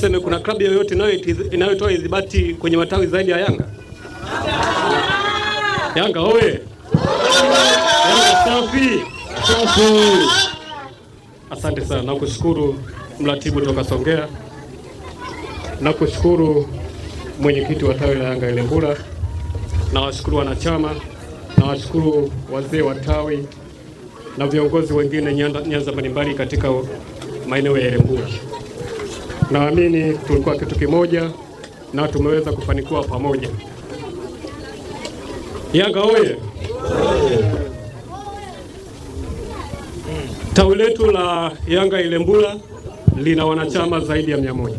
niseme kuna klabu yoyote inayotoa idhibati kwenye matawi zaidi ya Yanga? Yanga oye! Yanga safi! Safi! Asante sana. Nakushukuru mratibu toka Songea. Nakushukuru mwenyekiti wa tawi la Yanga Ilembula. Nawashukuru wanachama, nawashukuru wazee wa tawi na viongozi wengine nyanza mbalimbali katika maeneo ya Ilembula. Naamini tulikuwa kitu kimoja na tumeweza kufanikiwa pamoja. Yanga oye! Tawi letu la Yanga Ilembula lina wanachama zaidi ya 100.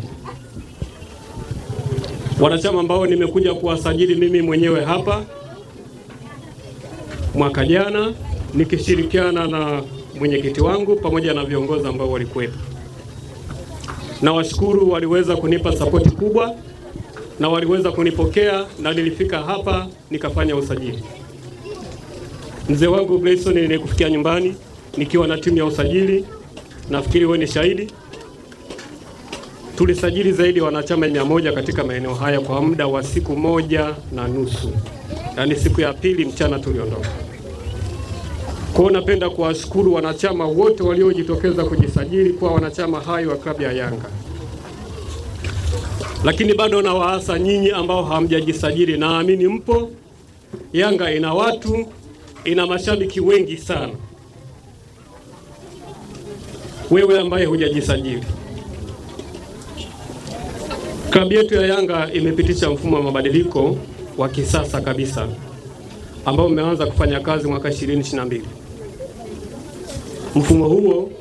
Wanachama ambao nimekuja kuwasajili mimi mwenyewe hapa mwaka jana nikishirikiana na mwenyekiti wangu pamoja na viongozi ambao walikuwepo. Na washukuru, waliweza kunipa support kubwa na waliweza kunipokea na nilifika hapa nikafanya usajili. Mzee wangu Grayson nilikufikia nyumbani nikiwa na timu ya usajili, nafikiri wewe ni shahidi. Tulisajili zaidi ya wanachama 100 katika maeneo haya kwa muda wa siku 1.5. Yaani siku ya pili mchana tuliondoka. Kwa napenda kuwashukuru wanachama wote waliojitokeza kujisajili kwa wanachama hai wa klabu ya Yanga. Lakini bado na waasa nyinyi ambao hamjajisajili, naamini mpo. Yanga ina watu, ina mashabiki wengi sana. Wewe ambaye hujajisajili, klabu yetu ya Yanga imepitisha mfumo wa mabadiliko wa kisasa kabisa ambao umeanza kufanya kazi mwaka 2022. Mfumo huo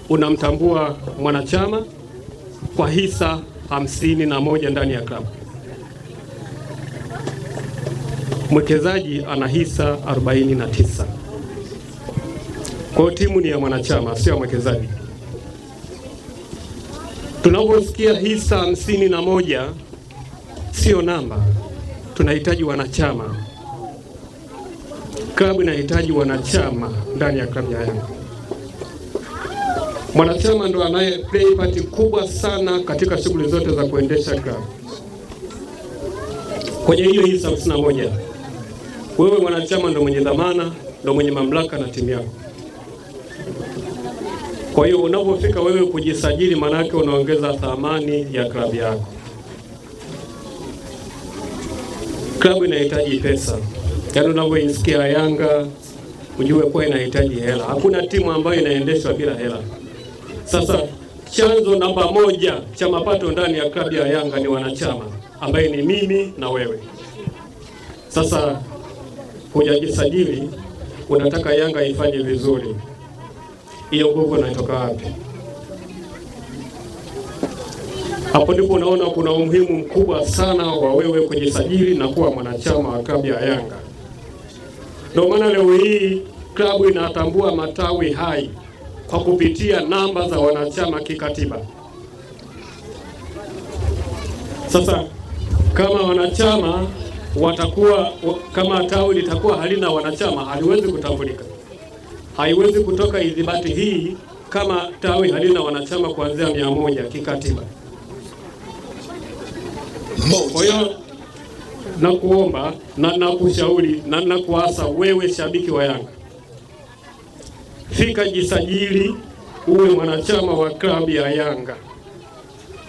unamtambua mwanachama kwa hisa 51 ndani ya klabu. Mwekezaji ana hisa 49. Kwa timu ni ya mwanachama, sio mwekezaji. Tunaposikia hisa 51 sio namba, tunahitaji wanachama. Klabu inahitaji wanachama ndani ya klabu ya Yanga. Mwanachama ndo anaye play part kubwa sana katika shughuli zote za kuendesha klabu. Kwenye hiyo hisa 51, wewe mwanachama ndo mwenye dhamana, ndo mwenye mamlaka na timu yako. Kwa hiyo unapofika wewe kujisajili, manake unaongeza thamani ya klabu yako. Klabu inahitaji pesa. Yaani unapoisikia Yanga ujue kwa inahitaji hela. Hakuna timu ambayo inaendeshwa bila hela. Sasa chanzo namba 1 cha mapato ndani ya klabu ya Yanga ni wanachama, ambaye ni mimi na wewe. Sasa hujajisajili, unataka Yanga ifanye vizuri. Hiyo nguvu inatoka wapi? Hapo ndipo unaona kuna umuhimu mkubwa sana wa wewe kujisajili na kuwa mwanachama wa klabu ya Yanga. Ndio maana leo hii klabu inatambua matawi hai kwa kupitia namba za wanachama kikatiba. Sasa kama wanachama watakuwa, kama tawi litakuwa halina wanachama, haliwezi kutambulika. Haiwezi kutoka idhibati hii kama tawi halina wanachama kuanzia 100 kikatiba. Kwa hiyo nakuomba na nakushauri na nakuasa wewe shabiki wa Yanga, fika jisajili uwe mwanachama wa klabu ya Yanga.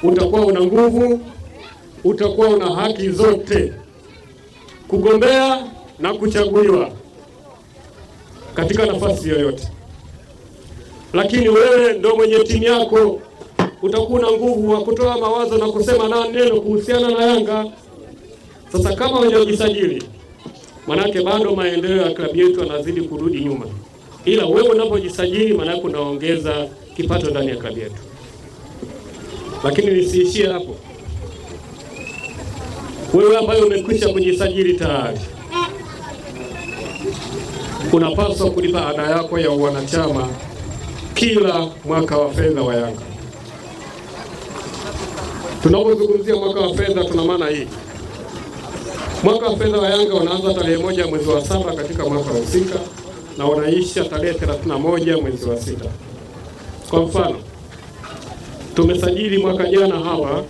Utakuwa una nguvu, utakuwa una haki zote kugombea na kuchaguliwa katika nafasi yoyote. Lakini wewe ndo mwenye timu yako, utakuwa na nguvu wa kutoa mawazo na kusema na neno kuhusiana na Yanga. Sasa kama hujajisajili, manake bado maendeleo ya klabu yetu yanazidi kurudi nyuma. Ila wewe unapojisajili, manake unaongeza kipato ndani ya klabu yetu. Lakini nisiishie hapo. Wewe ambaye umekwisha kujisajili tayari, unapaswa kulipa ada yako ya wanachama kila mwaka wa fedha wa Yanga. Tunapozungumzia mwaka wa fedha tuna maana hii. Mwaka wa fedha wa Yanga unaanza tarehe 1 mwezi wa 7 katika mwaka husika na unaisha tarehe 31 mwezi wa 6. Kwa mfano, tumesajili mwaka jana hapa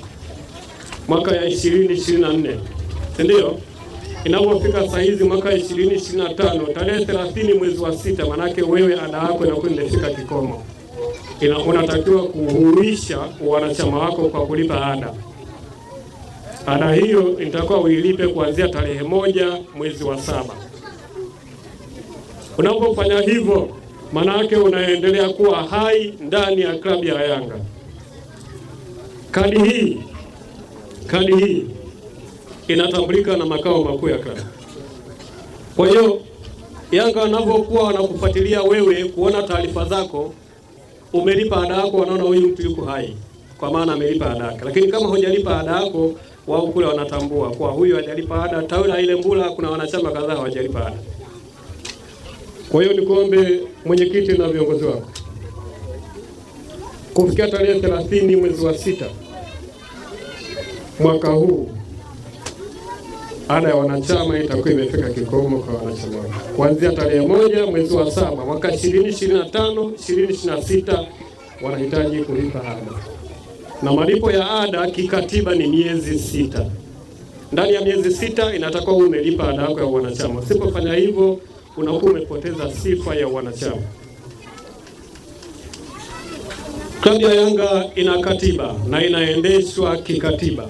mwaka ya 2024, ndio inapofika saa hizi mwaka 2025 tarehe 30 mwezi wa 6, manake wewe ada yako inakuwa imefika kikomo. Unatakiwa kuhuisha wanachama wako kwa kulipa ada. Ada hiyo itakuwa uilipe kuanzia tarehe 1 mwezi wa 7. Unapofanya hivyo, manake unaendelea kuwa hai ndani ya klabu ya Yanga. Kadi hii inatambulika na makao makuu ya klabu. Kwa hiyo Yanga wanapokuwa wanakufuatilia wewe kuona taarifa zako, umelipa ada yako, wanaona huyu mtu yuko hai, kwa maana amelipa ada yake. Lakini kama hujalipa ada yako, wao kule wanatambua kwa huyu hajalipa ada. Tawi la ile Mbula kuna wanachama kadhaa hawajalipa ada. Kwa hiyo nikuombe mwenyekiti na viongozi wako, kufikia tarehe 30 mwezi wa 6 mwaka huu, ada ya wanachama itakuwa imefika kikomo kwa wanachama. Kuanzia tarehe 1 mwezi wa 7 mwaka 2025 2026 wanahitaji kulipa ada. Na malipo ya ada kikatiba ni miezi 6. Ndani ya miezi 6 inatakiwa umelipa ada yako ya wanachama. Usipofanya hivyo, unakuwa umepoteza sifa ya wanachama. Klabu ya Yanga ina katiba na inaendeshwa kikatiba.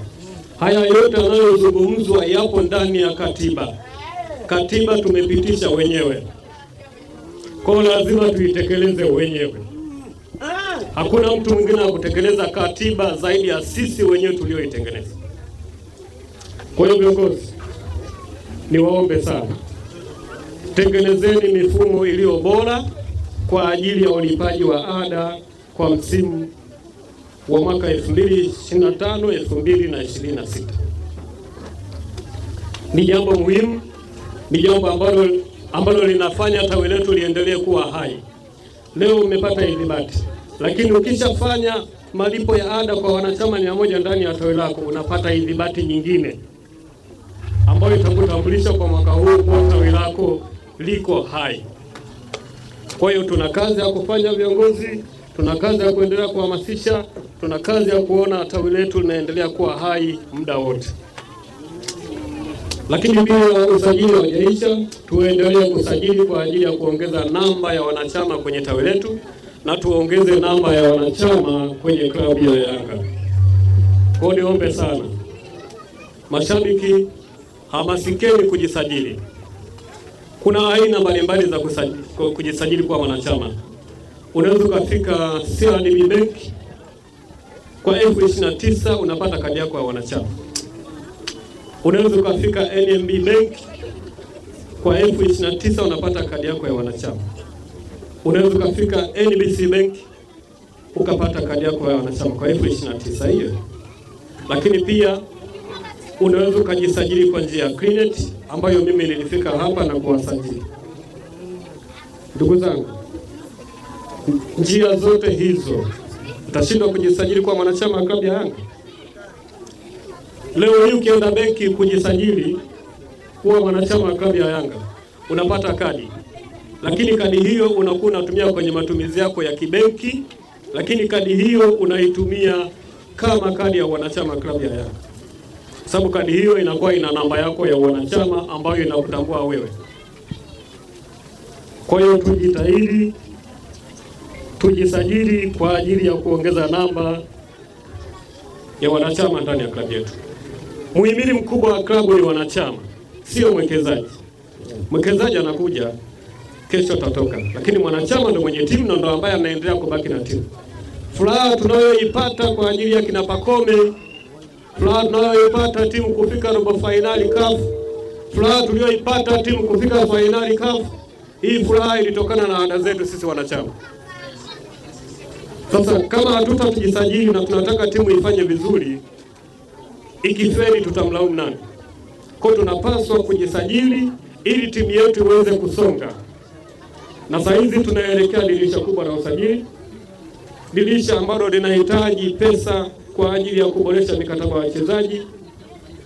Haya yote yanayozungumzwa yapo ndani ya katiba. Katiba tumepitisha wenyewe, kwa lazima tuitekeleze wenyewe. Hakuna mtu mwingine wa kutekeleza katiba zaidi ya sisi wenyewe tulioitengeneza. Kwa hiyo viongozi, niwaombe sana, tengenezeni mifumo iliyo bora kwa ajili ya ulipaji wa ada kwa msimu wa mwaka 2025 2026. Ni jambo muhimu, ni jambo ambalo linafanya tawi letu liendelee kuwa hai. Leo umepata idhibati, lakini ukishafanya malipo ya ada kwa wanachama 100 ndani ya tawi lako, unapata idhibati nyingine ambayo itakutambulisha kwa mwaka huu kwa tawi lako liko hai. Kwa hiyo tuna kazi ya kufanya viongozi, tuna kazi ya kuendelea kuhamasisha, tuna kazi ya kuona tawi letu linaendelea kuwa hai muda wote. Lakini pia usajili haujaisha, tuendelee kusajili kwa ajili ya kuongeza namba ya wanachama kwenye tawi letu na tuongeze namba ya wanachama kwenye klabu ya Yanga. Kwa hiyo niombe sana mashabiki, hamasikeni kujisajili. Kuna aina mbalimbali za kujisajili kwa wanachama. Unaweza kufika CRDB Bank kwa F29 unapata kadi yako ya wanachama. Unaweza kufika NMB Bank kwa F29 unapata kadi yako ya wanachama. Unaweza kufika NBC Bank ukapata kadi yako ya wanachama kwa F29 hiyo. Lakini pia unaweza kujisajili kwa njia ya Cleanet ambayo mimi nilifika hapa na kuwasajili. Ndugu zangu, njia zote hizo utashindwa kujisajili kwa mwanachama wa klabu ya Yanga. Leo hii ukienda benki kujisajili kuwa mwanachama wa klabu ya Yanga, unapata kadi. Lakini kadi hiyo unakuwa unatumia kwenye matumizi yako ya kibenki, lakini kadi hiyo unaitumia kama kadi ya wanachama wa klabu ya Yanga. Sababu kadi hiyo inakuwa ina namba yako ya wanachama ambayo inakutambua wewe. Kwa hiyo tujitahidi tujisajili kwa ajili ya kuongeza namba ya wanachama ndani ya klabu yetu. Muhimili mkubwa wa klabu ni wanachama, sio mwekezaji. Mwekezaji anakuja kesho atatoka, lakini mwanachama ndio mwenye timu na ndio ambaye anaendelea kubaki na timu. Furaha tunayoipata kwa ajili ya kina Pakome, furaha tunayoipata timu kufika robo finali CAF, furaha tuliyoipata timu kufika finali CAF, hii furaha ilitokana na ada zetu sisi wanachama. Sasa kama hatutajisajili na tunataka timu ifanye vizuri, ikifeli tutamlaumu nani? Kwa tunapaswa kujisajili ili timu yetu iweze kusonga. Na sasa hizi tunaelekea dirisha kubwa la usajili, dirisha ambalo linahitaji pesa kwa ajili ya kuboresha mikataba ya wachezaji,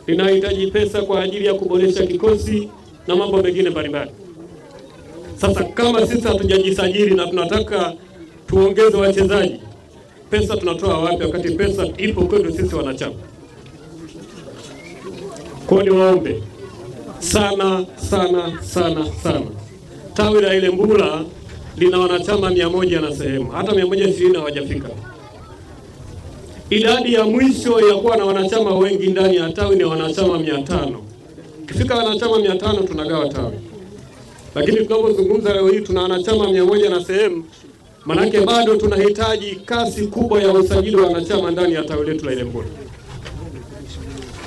linahitaji pesa kwa ajili ya kuboresha kikosi na mambo mengine mbalimbali. Sasa kama sisi hatujajisajili na tunataka tuongeze wachezaji, pesa tunatoa wapi wakati pesa ipo kwetu sisi wanachama? Kwa ni waombe sana sana sana sana. Tawi la Ilembula lina wanachama 100 na sehemu, hata 120 hawajafika. Idadi ya mwisho ya kuwa na wanachama wengi ndani ya tawi ni wanachama 500. Kifika wanachama 500 tunagawa tawi. Lakini tunapozungumza leo hii tuna wanachama 100 na sehemu, manake bado tunahitaji kasi kubwa ya usajili wa wanachama ndani ya tawi letu la Ilembula.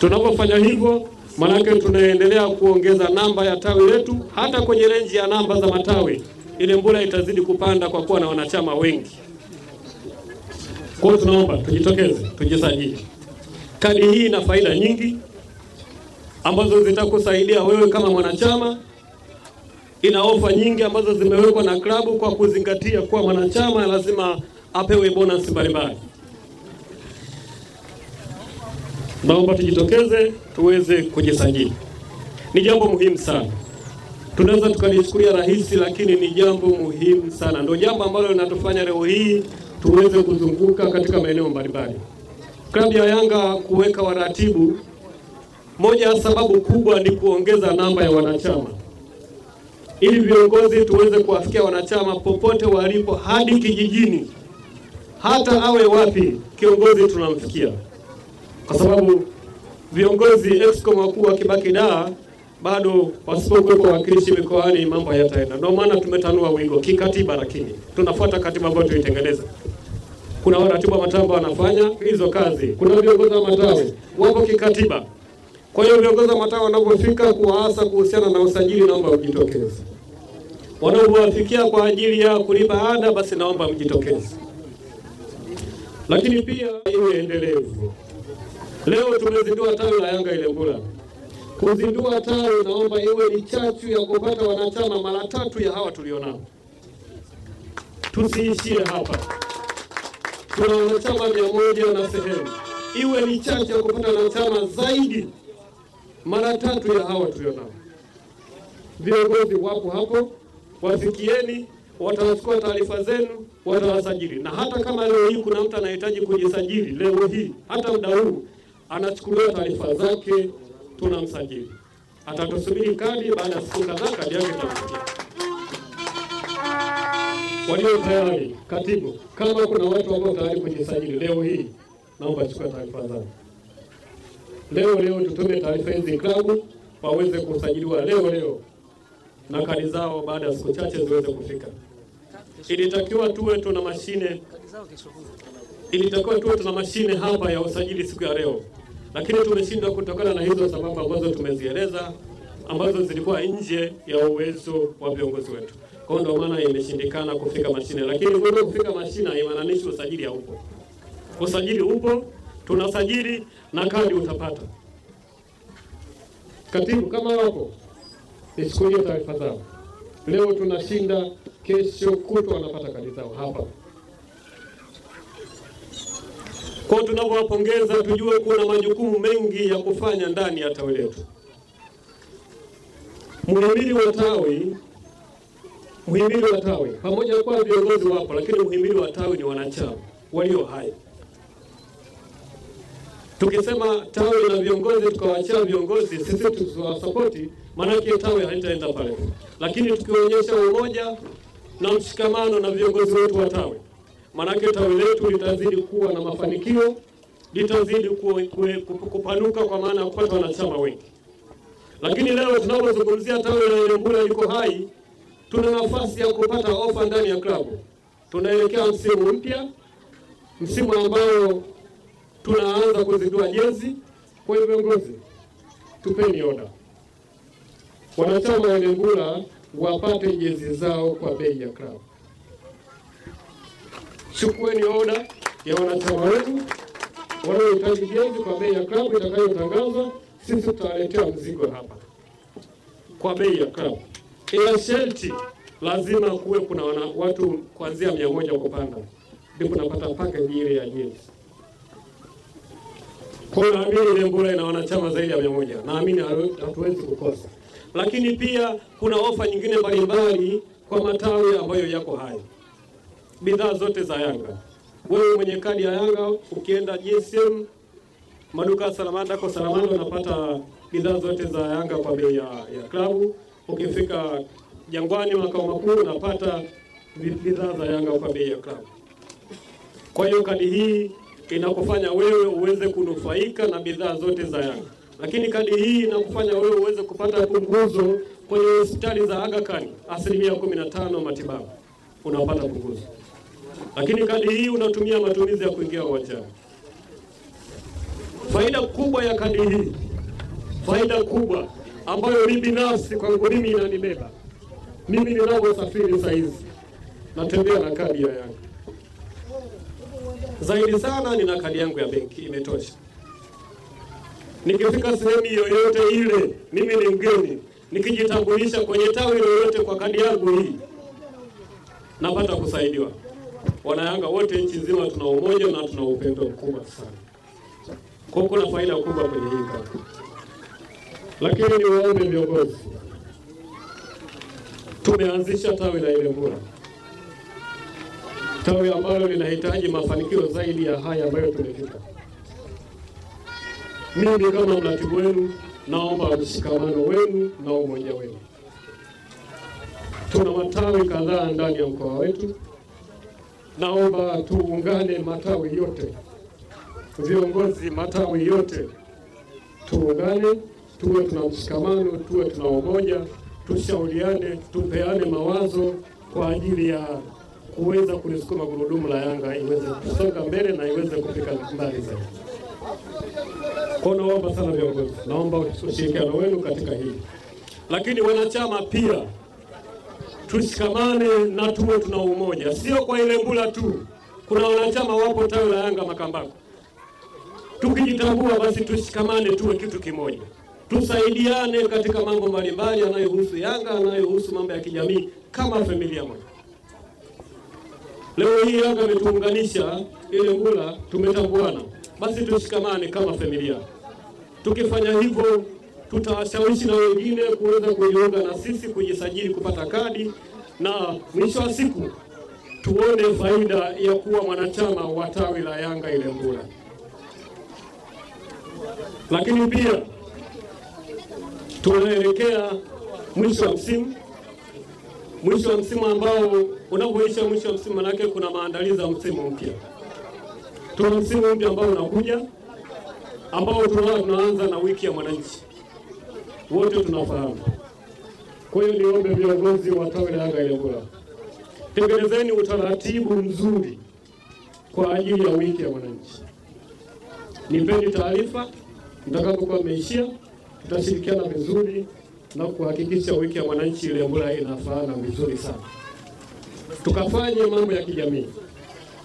Tunapofanya hivyo, manake tunaendelea kuongeza namba ya tawi letu, hata kwenye renji ya namba za matawi Ilembula itazidi kupanda kwa kuwa na wanachama wengi. Kwa tunaomba tujitokeze, tujisajili. Kadi hii ina faida nyingi ambazo zitakusaidia wewe kama mwanachama. Ina ofa nyingi ambazo zimewekwa na klabu kwa kuzingatia kuwa mwanachama lazima apewe bonus mbalimbali. Naomba tujitokeze tuweze kujisajili. Ni jambo muhimu sana. Tunaweza tukalichukulia rahisi, lakini ni jambo muhimu sana. Ndio jambo ambalo linatufanya leo hii tuweze kuzunguka katika maeneo mbalimbali. Klabu ya Yanga kuweka waratibu, moja ya sababu kubwa ni kuongeza namba ya wanachama, ili viongozi tuweze kuwafikia wanachama popote walipo, hadi kijijini. Hata awe wapi kiongozi tunamfikia, kwa sababu viongozi excom wakuu wakibaki Dar, bado wasipokuwa wakilishi mikoani mambo hayataenda. Ndio maana tumetanua wigo kikatiba, lakini tunafuata katiba ambayo tuitengeneza. Kuna waratibu wa matamba wanafanya hizo kazi, kuna viongozi wa matawi wapo kikatiba. Kwa hiyo viongozi wa matawi wanapofika kuwaasa kuhusiana na usajili, naomba mjitokeze. Wanaowafikia kwa ajili ya kulipa ada, basi naomba mjitokeze. Lakini pia iwe endelevu. Leo tumezindua tawi la Yanga Ilembula. Kuzindua tawi naomba iwe ni chachu ya kupata wanachama mara 3 ya hawa tulionao. Tusiishie hapa. Tuna wanachama 100 na sehemu. Iwe ni chachu ya kupata wanachama zaidi mara 3 ya hawa tulionao. Viongozi wapo hapo, wafikieni, watachukua taarifa zenu, watawasajili. Na hata kama leo hii kuna mtu anahitaji kujisajili leo hii, hata muda huu anachukuliwa taarifa zake, tunamsajili. Atatusubiri kadi, baada ya siku kadhaa kadi yake itafikia. Walio tayari, katibu, kama kuna watu ambao tayari kujisajili leo hii, naomba chukua taarifa zao. Leo tutume taarifa hizi klabu waweze kusajiliwa leo na kadi zao baada ya siku chache ziweze kufika. Ilitakiwa tuwe tuna mashine hapa ya usajili siku ya leo, lakini tumeshindwa kutokana na hizo sababu ambazo tumezieleza, ambazo zilikuwa nje ya uwezo wa viongozi wetu. Kwa ndio maana imeshindikana kufika mashine, lakini kwa kufika mashine haimaanishi usajili haupo. Usajili upo, tunasajili na kadi utapata. Katibu, kama wapo nichukulie taarifa zao. Leo tunashinda, kesho kutwa wanapata kadi zao hapa. Kwa tunapowapongeza, tujue kuna majukumu mengi ya kufanya ndani ya tawi letu. Muhimili wa tawi pamoja na kwa viongozi wapo, lakini muhimili wa tawi ni wanachama walio hai. Tukisema tawi na viongozi tukawaachia viongozi, sisi tusiwasapoti, maana yake tawi halitaenda pale. Lakini tukionyesha umoja na mshikamano na viongozi wetu wa tawi, maana yake tawi letu litazidi kuwa na mafanikio, litazidi kupanuka kwa maana ya kupata wanachama wengi. Lakini leo tunapozungumzia tawi la Ilembula liko hai, tuna nafasi ya kupata ofa ndani ya klabu. Tunaelekea msimu mpya, msimu ambao tunaanza kuzindua jezi. Kwa hiyo viongozi, tupeni oda. Wanachama wa Ilembula wapate jezi zao kwa bei ya klabu. Chukueni oda ya wanachama wetu wanaohitaji jezi kwa bei ya klabu itakayotangazwa. Sisi tutawaletea mzigo hapa kwa bei ya klabu. Ila sharti lazima kuwe kuna watu kuanzia 100 kupanda, ndipo napata package ile ya jezi. Kwa naamini Ilembula ina wanachama zaidi ya 100. Naamini hatuwezi kukosa. Lakini pia kuna ofa nyingine mbalimbali kwa matawi ambayo yako hai. Bidhaa zote za Yanga Wewe mwenye kadi ya Yanga ukienda GSM, maduka Salamanda kwa Salamanda unapata bidhaa zote za Yanga kwa bei ya klabu. Ukifika Jangwani makao makuu unapata bidhaa za Yanga kwa bei ya klabu. Kwa hiyo kadi hii inakufanya wewe uweze kunufaika na bidhaa zote za Yanga. Lakini kadi hii inakufanya wewe uweze kupata punguzo kwenye hospitali za Aga Khan, 15% matibabu unapata punguzo. Lakini kadi hii unatumia matumizi ya kuingia uwanjani. Faida kubwa ya kadi hii, faida kubwa ambayo mimi binafsi kwangu mimi inanibeba. Mimi ninaposafiri sasa hizi natembea na kadi ya Yanga. Zaidi sana nina kadi yangu ya benki, imetosha. Nikifika sehemu yoyote ile, mimi ni mgeni, nikijitambulisha kwenye tawi lolote kwa kadi yangu hii, napata kusaidiwa. Wanayanga wote nchi nzima tuna umoja na tuna upendo mkubwa sana. Kwa kuna faida kubwa kwenye hii kadi. Lakini ni waombe viongozi, tumeanzisha tawi la Ilembula, tawi ambalo linahitaji mafanikio zaidi ya haya ambayo tumefika. Mimi kama mratibu wenu naomba mshikamano wenu na umoja wenu. Tuna matawi kadhaa ndani ya mkoa wetu. Naomba tuungane matawi yote, viongozi matawi yote tuungane, tuwe tuna mshikamano, tuwe tuna umoja, tushauriane, tupeane mawazo kwa ajili ya kuweza kulisukuma gurudumu la Yanga iweze kusonga mbele na iweze kufika mbali zaidi. Kwa naomba sana viongozi, naomba ushirikiano wenu katika hili. Lakini wanachama pia tushikamane na tuwe tuna umoja, sio kwa Ilembula tu. Kuna wanachama wapo tawi la Yanga Makambako. Tukijitambua basi tushikamane, tuwe kitu kimoja. Tusaidiane katika mambo mbalimbali yanayohusu Yanga, yanayohusu mambo ya kijamii kama familia moja. Leo hii Yanga imetuunganisha Ilembula, tumetambuana. Basi tushikamane kama familia. Tukifanya hivyo tutawashawishi na wengine kuweza kujiunga na sisi, kujisajili kupata kadi, na mwisho wa siku tuone faida ya kuwa mwanachama wa tawi la Yanga Ilembula. Lakini pia tunaelekea mwisho wa msimu. Mwisho wa msimu ambao unapoisha mwisho wa msimu manake kuna maandalizi ya msimu mpya. Tuna msimu mpya ambao unakuja, ambao tunaanza na wiki ya mwananchi. Wote tunafahamu. Kwa hiyo niombe viongozi wa tawi la Yanga Ilembula, tengenezeni utaratibu mzuri kwa ajili ya wiki ya mwananchi. Nipeni taarifa mtakapokuwa mmeishia, tutashirikiana vizuri na kuhakikisha wiki ya mwananchi Ilembula inafaana vizuri sana. Tukafanye mambo ya kijamii,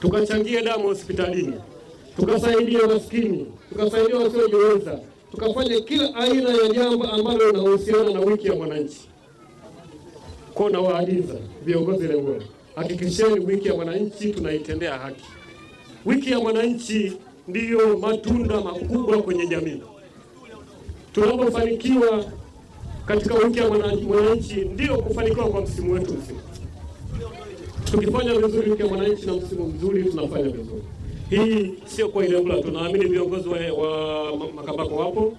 tukachangie damu hospitalini, tukasaidia maskini, tukasaidia wasiojiweza, tukafanye kila aina ya jambo ambalo linahusiana na wiki ya mwananchi. Kwa na waagiza viongozi Ilembula, hakikisheni wiki ya mwananchi tunaitendea haki. Wiki ya mwananchi ndiyo matunda makubwa kwenye jamii. Tunapofanikiwa katika wiki ya mwananchi ndio kufanikiwa kwa msimu wetu mzima. Tukifanya vizuri wiki ya mwananchi na msimu mzuri tunafanya vizuri. Hii sio kwa Ilembula, tunaamini viongozi wa Makambako wapo,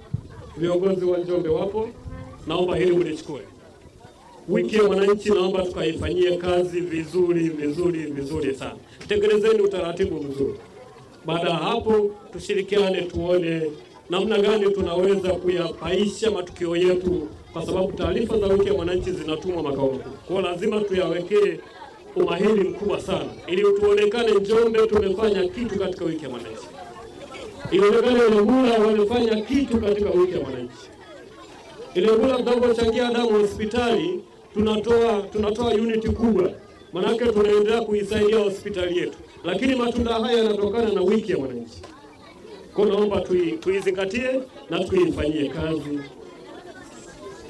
viongozi wa Njombe wapo. Naomba hili mlichukue. Wiki ya mwananchi naomba tukaifanyie kazi vizuri sana. Tengenezeni utaratibu mzuri. Baada hapo tushirikiane tuone namna gani tunaweza kuyapaisha matukio yetu, kwa sababu taarifa za wiki ya mwananchi zinatumwa makao makuu. Kwa lazima tuyawekee umahiri mkubwa sana ili tuonekane Njombe tumefanya kitu katika wiki ya mwananchi. Ionekane Ilembula wamefanya kitu katika wiki ya mwananchi. Ilembula tunapochangia damu hospitali tunatoa unit kubwa. Manake tunaendelea kuisaidia hospitali yetu. Lakini matunda haya yanatokana na wiki ya mwananchi. Kwa naomba tuizingatie na tuifanyie kazi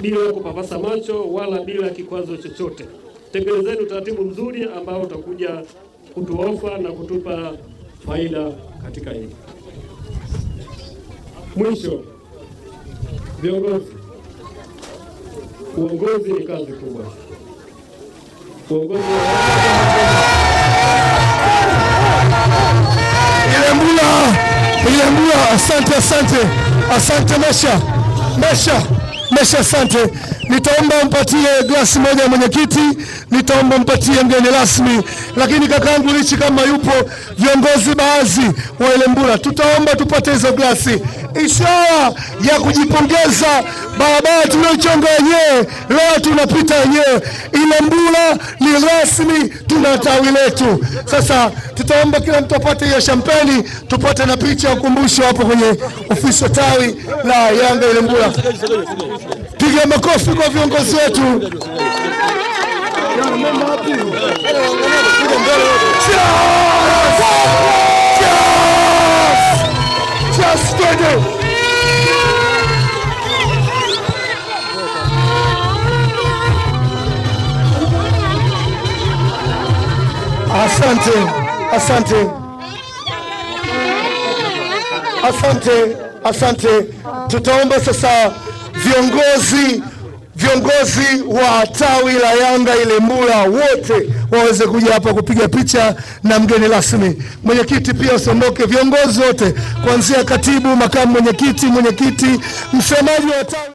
bila kupapasa macho wala bila kikwazo chochote. Tengenezeni utaratibu mzuri ambao utakuja kutuofa na kutupa faida katika hili. Mwisho, viongozi, uongozi ni kazi kubwa. Uongozi Asante Mesha, asante. Nitaomba mpatie glasi moja ya mwenyekiti, nitaomba mpatie mgeni rasmi, lakini kakangu Lichi kama yupo, viongozi baadhi wa Ilembula, tutaomba tupate hizo glasi, ishara ya kujipongeza barabara tuliochonga wenyewe, leo tunapita wenyewe. Ilembula ni rasmi, tuna tawi letu. Sasa tutaomba kila mtu apate hiyo champagne, tupate na picha ya ukumbusho hapo kwenye ofisi ya tawi la Yanga Ilembula. Piga makofi kwa viongozi wetu. Asante. Tutaomba sasa viongozi wa tawi la Yanga Ilembula wote waweze kuja hapa kupiga picha na mgeni rasmi. Mwenyekiti pia usiondoke, viongozi wote kuanzia katibu, makamu mwenyekiti, msemaji wa tawi